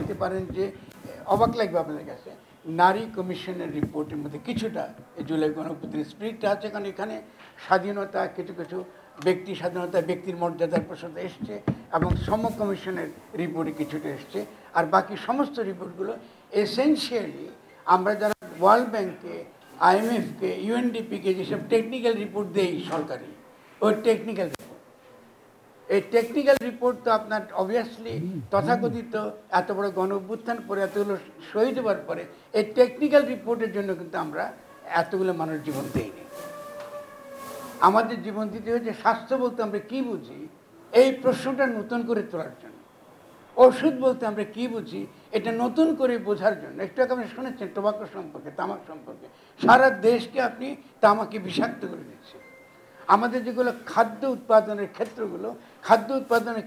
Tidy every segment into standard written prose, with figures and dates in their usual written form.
দেখতে পারেন যে অবাক লাগবে আপনাদের কাছে, নারী কমিশনের রিপোর্টের মধ্যে কিছুটা জুলাই গণঅভ্যুত্থানের স্পিরিটটা আছে, কারণ এখানে স্বাধীনতা, কিছু কিছু ব্যক্তি স্বাধীনতা, ব্যক্তির মর্যাদার প্রশ্নটা এসছে, এবং সম কমিশনের রিপোর্টে কিছুটা এসছে। আর বাকি সমস্ত রিপোর্টগুলো এসেনশিয়ালি আমরা যারা ওয়ার্ল্ড ব্যাংকে, IMF-কে, UNDP-কে যেসব টেকনিক্যাল রিপোর্ট দেই সরকারি, ওই টেকনিক্যাল রিপোর্ট, এই টেকনিক্যাল রিপোর্ট তো আপনার অবভিয়াসলি তথাকথিত এত বড় গণ অভ্যুত্থান পরে, এতগুলো শহীদ হওয়ার পরে এই টেকনিক্যাল রিপোর্টের জন্য কিন্তু আমরা এতগুলো মানুষ জীবন দিইনি। আমাদের জীবন দিতে হয়েছে স্বাস্থ্য বলতে আমরা কী বুঝি এই প্রশ্নটা নতুন করে তোলার জন্য, ওষুধ বলতে আমরা কী বুঝি এটা নতুন করে বোঝার জন্য। একটু আগে আপনি শুনেছেন টোবাকো সম্পর্কে, তামাক সম্পর্কে, সারা দেশকে আপনি তামাকে বিষাক্ত করে দিচ্ছেন। আমাদের যেগুলো খাদ্য উৎপাদনের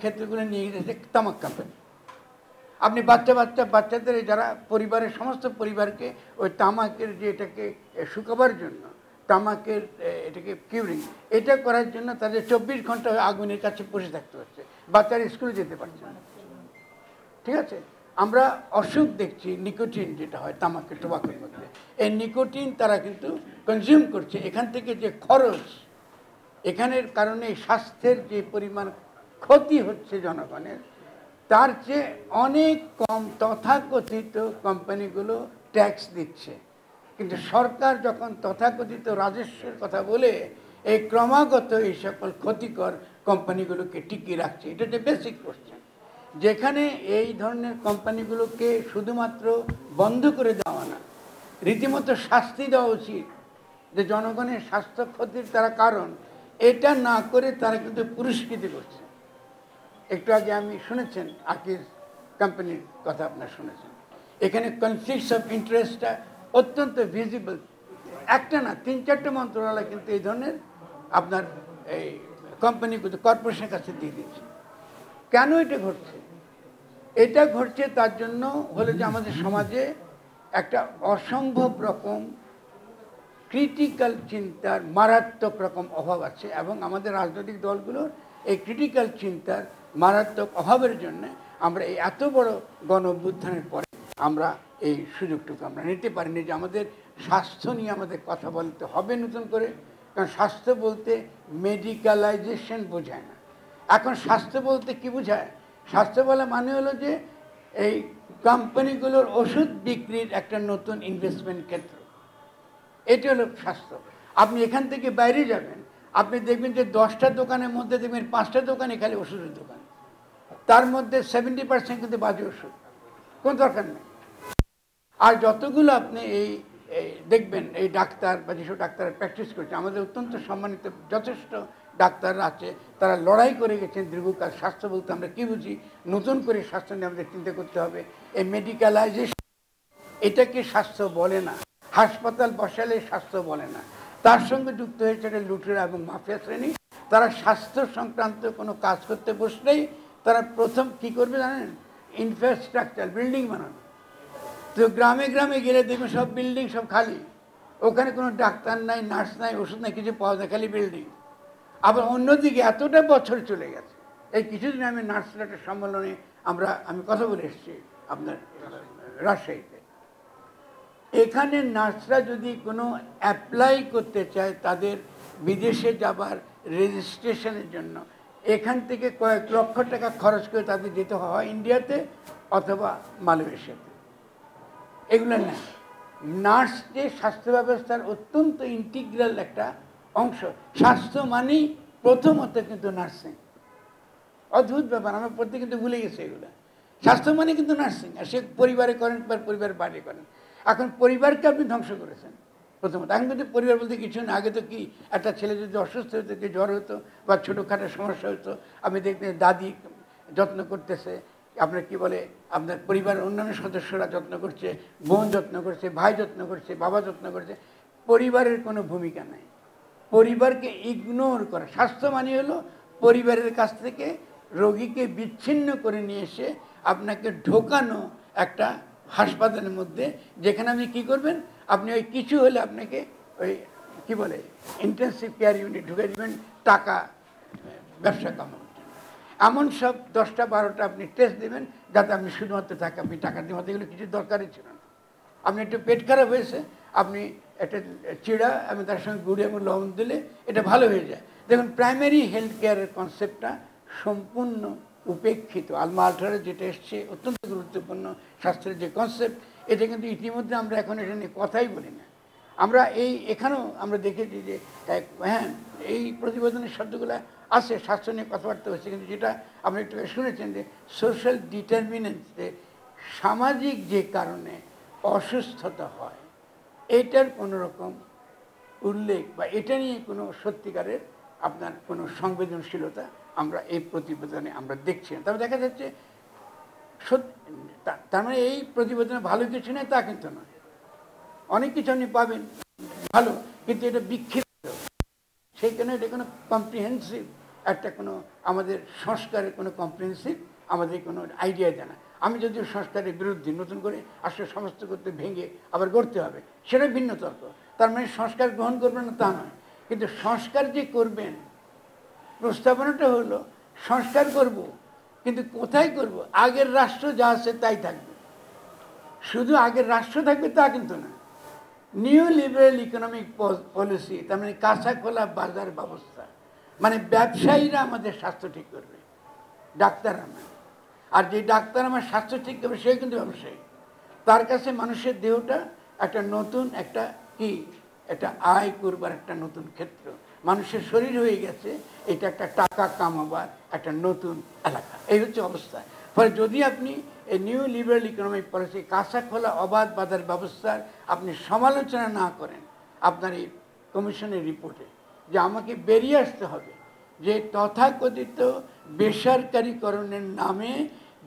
ক্ষেত্রগুলো নিয়ে গেছে তামাক কোম্পানি। আপনি বাচ্চাদের যারা পরিবারের সমস্ত পরিবারকে ওই তামাকের যে এটাকে শুকাবার জন্য, তামাকের এটাকে কিউরিং, এটা করার জন্য তাদের 24 ঘন্টা আগুনের কাছে বসে থাকতে হচ্ছে, বাচ্চারা স্কুলে যেতে পারছে না। ঠিক আছে, আমরা অসুখ দেখছি নিকোটিন যেটা হয় তামাকের, টোবাকোর মধ্যে, এই নিকোটিন তারা কিন্তু কনজিউম করছে। এখান থেকে যে খরচ, এখানের কারণে স্বাস্থ্যের যে পরিমাণ ক্ষতি হচ্ছে জনগণের, তার চেয়ে অনেক কম তথাকথিত কোম্পানিগুলো ট্যাক্স দিচ্ছে। কিন্তু সরকার যখন তথাকথিত রাজস্বের কথা বলে এই ক্রমাগত এই সকল ক্ষতিকর কোম্পানিগুলোকে টিকিয়ে রাখছে, এটা যে বেসিক কোশ্চেন। যেখানে এই ধরনের কোম্পানিগুলোকে শুধুমাত্র বন্ধ করে দেওয়া না, রীতিমতো শাস্তি দেওয়া উচিত যে জনগণের স্বাস্থ্য ক্ষতির তারা কারণ, এটা না করে তারা কিন্তু পুরস্কৃত করছে। একটু আগে আমি শুনেছেন আকিজ কোম্পানির কথা, আপনার শুনেছেন, এখানে কনফ্লিক্টস অফ ইন্টারেস্টটা অত্যন্ত ভিজিবল। একটা না, 3-4টে মন্ত্রণালয় কিন্তু এই ধরনের আপনার এই কোম্পানিগুলো কর্পোরেশনের কাছে দিয়ে দিয়েছে। কেন এটা ঘটছে? এটা ঘটছে তার জন্য হলো যে আমাদের সমাজে একটা অসম্ভব রকম ক্রিটিক্যাল চিন্তার মারাত্মক রকম অভাব আছে, এবং আমাদের রাজনৈতিক দলগুলোর এই ক্রিটিক্যাল চিন্তার মারাত্মক অভাবের জন্য আমরা এই এত বড় গণ অভ্যুত্থানের পরে আমরা এই সুযোগটুকু আমরা নিতে পারিনি যে আমাদের স্বাস্থ্য নিয়ে আমাদের কথা বলতে হবে নতুন করে। কারণ স্বাস্থ্য বলতে মেডিকেলাইজেশন বোঝায় না। এখন স্বাস্থ্য বলতে কি বোঝায়? স্বাস্থ্য বলা মানে হলো যে এই কোম্পানিগুলোর ওষুধ বিক্রির একটা নতুন ইনভেস্টমেন্ট ক্ষেত্র, এটি হলো স্বাস্থ্য। আপনি এখান থেকে বাইরে যাবেন, আপনি দেখবেন যে 10টা দোকানের মধ্যে দেখবেন 5টা দোকানে খালি ওষুধের দোকান, তার মধ্যে 70% কিন্তু বাজে ওষুধ, কোনো দরকার নেই। আর যতগুলো আপনি এই দেখবেন এই ডাক্তার বা যেসব ডাক্তার প্র্যাকটিস করছে, আমাদের অত্যন্ত সম্মানিত যথেষ্ট ডাক্তাররা আছে, তারা লড়াই করে গেছেন দীর্ঘকাল। স্বাস্থ্য বলতে আমরা কী বুঝি, নতুন করে স্বাস্থ্য নিয়ে আমাদের চিন্তা করতে হবে। এই মেডিকেলাইজেশন, এটাকে স্বাস্থ্য বলে না। হাসপাতাল বসালে স্বাস্থ্য বলে না। তার সঙ্গে যুক্ত হয়েছে একটা লুটেরা এবং মাফিয়া শ্রেণী। তারা স্বাস্থ্য সংক্রান্ত কোনো কাজ করতে বসলেই তারা প্রথম কি করবে জানেন? ইনফ্রাস্ট্রাকচার, বিল্ডিং বানানো। তো গ্রামে গ্রামে গেলে দেখবেন সব বিল্ডিং সব খালি, ওখানে কোনো ডাক্তার নাই, নার্স নাই, ওষুধ নাই, কিছু পাওয়া যায়, খালি বিল্ডিং। আবার অন্যদিকে এতটা বছর চলে গেছে, এই কিছুদিন আমি নার্সের একটা সম্মেলনে আমি কথা বলে এসেছি আপনার রাজশাহীতে। এখানে নার্সরা যদি কোনো অ্যাপ্লাই করতে চায় তাদের বিদেশে যাবার রেজিস্ট্রেশনের জন্য, এখান থেকে কয়েক লক্ষ টাকা খরচ করে তাদের যেতে হয় ইন্ডিয়াতে অথবা মালয়েশিয়াতে। এগুলো না, নার্স যে স্বাস্থ্য ব্যবস্থার অত্যন্ত ইন্টিগ্রাল একটা অংশ। স্বাস্থ্য মানেই প্রথমত কিন্তু নার্সিং। অদ্ভুত ব্যাপার, আমার প্রত্যেকে কিন্তু ভুলে গেছে এগুলো। স্বাস্থ্য মানে কিন্তু নার্সিং, আর সে পরিবারে করেন বা পরিবারের বাইরে করেন। এখন পরিবারকে আপনি ধ্বংস করেছেন প্রথমত। এখন কিন্তু পরিবার বলতে কিছু না। আগে তো কি, একটা ছেলে যদি অসুস্থ হতো, কি জ্বর হতো বা ছোটোখাটো সমস্যা হতো, আপনি দেখতেন দাদি যত্ন করতেছে, আপনার কি বলে, আপনার পরিবারের অন্যান্য সদস্যরা যত্ন করছে, বোন যত্ন করছে, ভাই যত্ন করছে, বাবা যত্ন করছে। পরিবারের কোনো ভূমিকা নাই, পরিবারকে ইগনোর করা। স্বাস্থ্য মানে হলো পরিবারের কাছ থেকে রোগীকে বিচ্ছিন্ন করে নিয়ে এসে আপনাকে ঢোকানো একটা হাসপাতালের মধ্যে, যেখানে আপনি কী করবেন, আপনি ওই কিছু হলে আপনাকে ওই কি বলে ইন্টেন্সিভ কেয়ার ইউনিট ঢুকে দেবেন টাকা ব্যবসা কামানোর জন্য। এমন সব 10টা 12টা আপনি টেস্ট দেবেন যাতে আপনি শুধুমাত্র থাকে, আপনি টাকা দিয়ে মতো এগুলো কিছু দরকারই ছিল না। আপনি একটু পেট খারাপ হয়েছে, আপনি একটা চিড়া আমি তার সঙ্গে গুড় এবং লবণ দিলে এটা ভালো হয়ে যায়। দেখুন প্রাইমারি হেলথ কেয়ারের কনসেপ্টটা সম্পূর্ণ উপেক্ষিত। আলমা আলটারে যেটা এসছে অত্যন্ত গুরুত্বপূর্ণ স্বাস্থ্যের যে কনসেপ্ট, এটা কিন্তু ইতিমধ্যে আমরা এখন এটা নিয়ে কথাই বলি না। আমরা এখানেও আমরা দেখেছি যে হ্যাঁ এই প্রতিবেদনের শব্দগুলো আছে, স্বাস্থ্য নিয়ে কথাবার্তা হচ্ছে, কিন্তু যেটা আপনি একটু শুনেছেন যে সোশ্যাল ডিটারমিনেন্টস, যে সামাজিক যে কারণে অসুস্থতা হয় এটার কোনো রকম উল্লেখ বা এটা নিয়ে কোনো সত্যিকারের আপনার কোনো সংবেদনশীলতা আমরা এই প্রতিবেদনে আমরা দেখছি না। তবে দেখা যাচ্ছে তার মানে এই প্রতিবেদনে ভালো কিছু নেই তা কিন্তু নয়, অনেক কিছু আপনি পাবেন ভালো, কিন্তু এটা বিক্ষিপ্ত, সেই কারণে এটা কোনো কম্প্রিহেন্সিভ একটা কোনো আমাদের সংস্কারের কোনো কম্প্রিহেন্সিভ আমাদের কোনো আইডিয়া দেয় না। আমি যদিও সংস্কারের বিরুদ্ধে, নতুন করে আসলে সমস্ত করতে ভেঙে আবার গড়তে হবে সেটা ভিন্ন তর্ক। তার মানে সংস্কার গ্রহণ করবেন না তা নয়, কিন্তু সংস্কার যে করবেন প্রস্তাবনাটা হলো সংস্কার করব, কিন্তু কোথায় করব? আগের রাষ্ট্র যা আছে তাই থাকবে, শুধু আগের রাষ্ট্র থাকবে তা কিন্তু না। নিউ লিবারেল ইকোনমিক পলিসি, তার মানে কাঁচা খোলা বাজার ব্যবস্থা, মানে ব্যবসায়ীরা আমাদের স্বাস্থ্য ঠিক করবে, ডাক্তার আমার। আর যে ডাক্তার আমার স্বাস্থ্য ঠিক করবে সে কিন্তু ব্যবসায়ী, তার কাছে মানুষের দেহটা একটা নতুন একটা কি একটা আয় করবার একটা নতুন ক্ষেত্র, মানুষের শরীর হয়ে গেছে এটা একটা টাকা কামাবার একটা নতুন এলাকা, এই হচ্ছে অবস্থা। ফলে যদি আপনি এই নিউ লিবারেল ইকোনমিক পলিসি কাঁচা খোলা অবাধ বাজার ব্যবস্থার আপনি সমালোচনা না করেন আপনার এই কমিশনের রিপোর্টে, যে আমাকে বেরিয়ে আসতে হবে যে তথাকথিত বেসরকারীকরণের নামে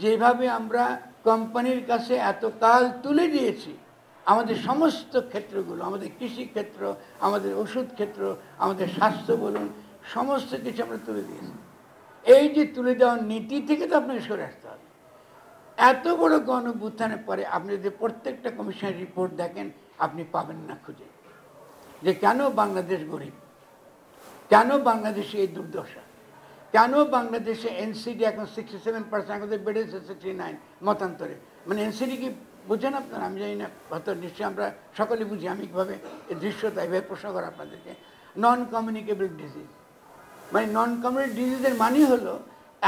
যেভাবে আমরা কোম্পানির কাছে এতকাল তুলে দিয়েছি আমাদের সমস্ত ক্ষেত্রগুলো, আমাদের কৃষিক্ষেত্র, আমাদের ওষুধ ক্ষেত্র, আমাদের স্বাস্থ্য বলুন, সমস্ত কিছু আমরা তুলে দিয়েছি। এই যে তুলে দেওয়ার নীতি থেকে তো আপনাকে সরে আসতে হবে। এত বড় গণঅভ্যুত্থানের পরে আপনি যদি প্রত্যেকটা কমিশনের রিপোর্ট দেখেন আপনি পাবেন না খুঁজে যে কেন বাংলাদেশ গরিব, কেন বাংলাদেশে এই দুর্দশা, কেন বাংলাদেশে এনসিডি এখন 67%, এখন বেড়েছে 69 মতান্তরে। মানে এনসিডি কি বুঝেন আপনারা? আমি জানি না, হয়তো নিশ্চয়ই আমরা সকলে বুঝি, আমি কীভাবে এই দৃশ্যতা এভাবে প্রশ্ন করা আপনাদেরকে। নন কমিউনিকেবল ডিজিজ, মানে নন কমিউনিকেবল ডিজিজের মানে হলো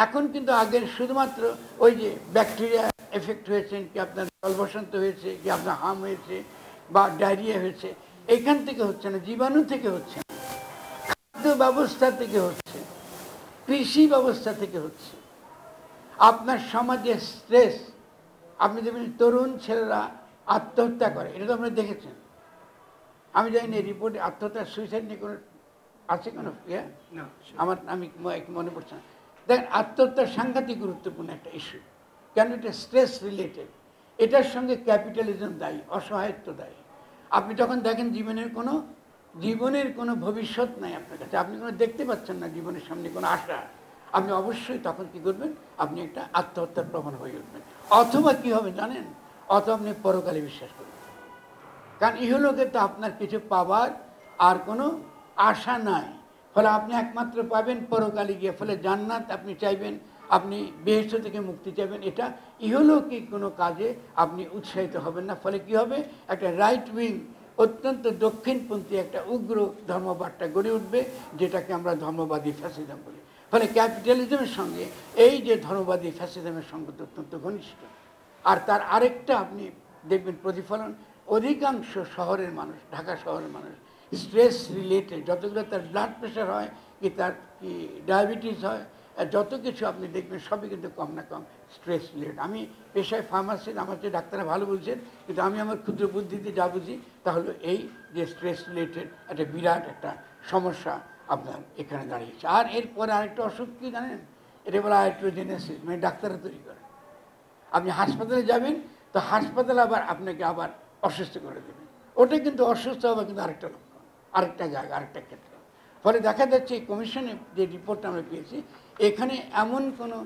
এখন কিন্তু আগের শুধুমাত্র ওই যে ব্যাকটেরিয়া এফেক্ট হয়েছেন, কি আপনার জল বসন্ত হয়েছে, কি আপনার হাম হয়েছে বা ডায়রিয়া হয়েছে, এইখান থেকে হচ্ছে না, জীবাণু থেকে হচ্ছে না, খাদ্য ব্যবস্থা থেকে হচ্ছে, কৃষি ব্যবস্থা থেকে হচ্ছে, আপনার সমাজে স্ট্রেস। আপনি দেখবেন তরুণ ছেলেরা আত্মহত্যা করে, এটা তো আপনি দেখেছেন। আমি জানি না রিপোর্টে আত্মহত্যা সুইসাইড নিয়ে কোনো আছে কোনো ইয়ে আমি মনে পড়ছে না। দেখেন আত্মহত্যা সাংঘাতিক গুরুত্বপূর্ণ একটা ইস্যু, কেন এটা স্ট্রেস রিলেটেড, এটার সঙ্গে ক্যাপিটালিজম দায়ী, অসহায়ত্ব দায়ী। আপনি যখন দেখেন জীবনের কোনো ভবিষ্যৎ নাই আপনার কাছে, আপনি কোনো দেখতে পাচ্ছেন না জীবনের সামনে কোনো আশা, আপনি অবশ্যই তখন কি করবেন, আপনি একটা আত্মহত্যার প্রবণ হয়ে উঠবেন। অথবা কি হবে জানেন, অথবা আপনি পরকালে বিশ্বাস করবেন, কারণ ইহলোকে তো আপনার কিছু পাবার আর কোনো আশা নাই। ফলে আপনি একমাত্র পাবেন পরকালে গিয়ে। ফলে জান্নাত আপনি চাইবেন, আপনি বেহেশত থেকে মুক্তি চাইবেন, এটা ইহলৌকিক কোনো কাজে আপনি উৎসাহিত হবেন না। ফলে কি হবে, একটা রাইট উইং অত্যন্ত দক্ষিণপন্থী একটা উগ্র ধর্মবাদটা গড়ে উঠবে, যেটাকে আমরা ধর্মবাদী ফ্যাসিজম বলি। ফলে ক্যাপিটালিজমের সঙ্গে এই যে ধর্মবাদী ফ্যাসিজমের সঙ্গে অত্যন্ত ঘনিষ্ঠ। আর তার আরেকটা আপনি দেখবেন প্রতিফলন, অধিকাংশ শহরের মানুষ, ঢাকা শহরের মানুষ স্ট্রেস রিলেটেড, যতগুলো তার ব্লাড প্রেশার হয়, কি তার কি ডায়াবেটিস হয়, যত কিছু আপনি দেখবেন সবই কিন্তু কম না কম স্ট্রেস রিলেটেড। আমি পেশায় ফার্মাসিস্ট, আমার যে ডাক্তাররা ভালো বলছেন, কিন্তু আমি আমার ক্ষুদ্র বুদ্ধিতে যা বুঝি তাহলে এই যে স্ট্রেস রিলেটেড একটা বিরাট একটা সমস্যা আপনার এখানে দাঁড়িয়েছে। আর এরপরে আরেকটা অসুখ কী জানেন, এটা বলা আইট্রোজেনেসিস, মানে ডাক্তাররা তৈরি করে। আপনি হাসপাতালে যাবেন তো হাসপাতাল আবার আপনাকে আবার অসুস্থ করে দেবে, ওটা কিন্তু অসুস্থ হবে কিন্তু আরেকটা লক্ষণ, আরেকটা জায়গা, আরেকটা ক্ষেত্র। ফলে দেখা যাচ্ছে এই কমিশনে যে রিপোর্টটা আমরা পেয়েছি, এখানে এমন কোনো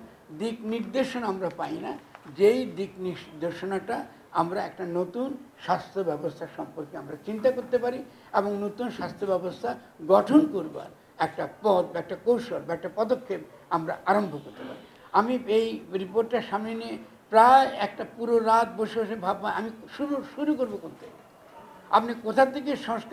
দিক নির্দেশনা আমরা পাই না, যেই দিক নির্দেশনাটা আমরা একটা নতুন স্বাস্থ্য ব্যবস্থা সম্পর্কে আমরা চিন্তা করতে পারি এবং নতুন স্বাস্থ্য ব্যবস্থা গঠন করবার একটা পথ বা একটা কৌশল বা একটা পদক্ষেপ আমরা আরম্ভ করতে পারি। আমি এই রিপোর্টটা সামনে নিয়ে প্রায় একটা পুরো রাত বসে বসে ভাবলাম আমি শুরু করবো কোন থেকে, আপনি কোথা থেকে সংস্কার